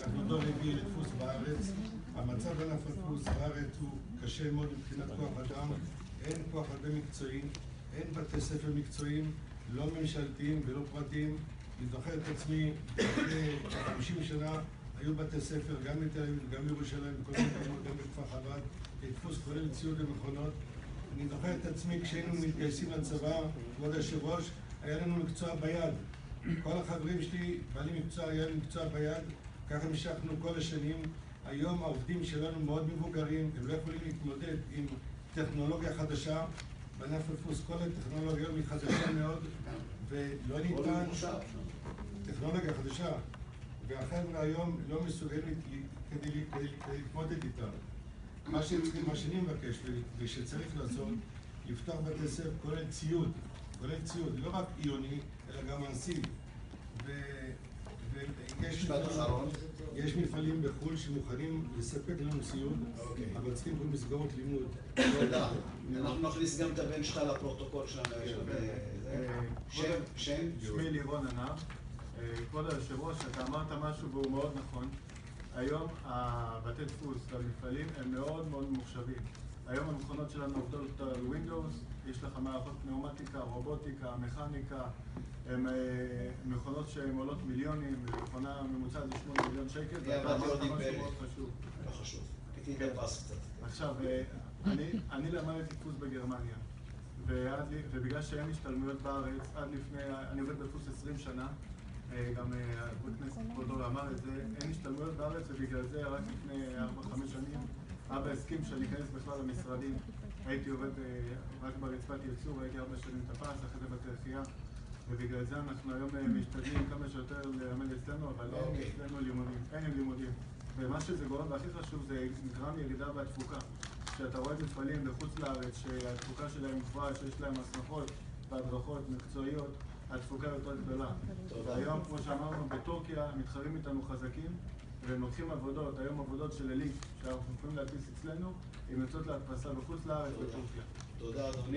אנחנו דור רביעי לדפוס בארץ. המצב בענף הדפוס בארץ הוא קשה מאוד מבחינת כוח אדם. אין כוח אדם מקצועי, אין בתי ספר מקצועיים, לא ממשלתיים ולא פרטיים. אני זוכר את עצמי, לפני 50 שנה היו בתי ספר גם בתל אביב, גם בירושלים, בכל מיני מקומות, גם בכפר חב"ד, לדפוס כולל ציוד ומכונות. אני זוכר את עצמי כשהיינו מתגייסים לצבא, כבוד היושב ראש, היה לנו מקצוע ביד. כל החברים שלי, בעלי מקצוע, היה לנו מקצוע ביד, ככה המשכנו כל השנים. היום העובדים שלנו מאוד מבוגרים, הם לא יכולים להתמודד עם טכנולוגיה חדשה. בענף הדפוס כל הטכנולוגיה היא חדשה מאוד, ולא ניתן טכנולוגיה חדשה. והחבר'ה היום לא מסוגלים כדי להתמודד איתם. מה שאני מבקש ושצריך לעשות, לפתוח בתי ספר כולל ציוד, לא רק עיוני, אלא גם מעשי. יש מפעלים בחו"ל שמוכנים לספק לנו ציוד, אבל צריכים פה מסגרות לימוד. תודה. אנחנו נכניס גם את הבן שלך לפרוטוקול שלנו. שם? שמי לירון ענב. כבוד היושב ראש, אתה אמרת משהו והוא מאוד נכון. היום הבתי דפוס והמפעלים הם מאוד מאוד ממוחשבים. היום המכונות שלנו עובדות על ווינדוס, יש לך מערכות פנאומטיקה, רובוטיקה, מכניקה, הן מכונות שהן עולות מיליונים, מכונה ממוצעת זה 8 מיליון שקל, ואתה אמרת משהו מאוד חשוב. לא חשוב, הייתי דפס קצת. עכשיו, אני למדתי דפוס בגרמניה, ובגלל שאין השתלמויות בארץ, עד לפני, אני עובד בדפוס 20 שנה, גם הכנסת כבודו אמר את זה, אין השתלמויות בארץ, ובגלל זה רק לפני 4-5 שנים אבא הסכים שאני אכנס בכלל למשרדים. הייתי עובד רק ברצפת ייצור, הייתי 4 שנים טפס, אחרי זה בתעשייה, ובגלל זה אנחנו היום משתדלים כמה שיותר ללמד אצלנו, אבל אין אצלנו לימודים, אין לימודים. ומה שזה גורם והכי חשוב זה נגרם ירידה בתפוקה. כשאתה רואה מפעלים בחוץ לארץ שהתפוקה שלהם גבוהה, שיש להם הסמכות והדרכות מקצועיות, התפוקה יותר גדולה. היום, כמו שאמרנו, בטורקיה מתחרים איתנו חזקים, והם לוקחים עבודות, היום עבודות של אליט, שאנחנו יכולים להדפיס אצלנו, הם יוצאות להדפסה בחוץ לארץ בטורקיה. תודה, אדוני.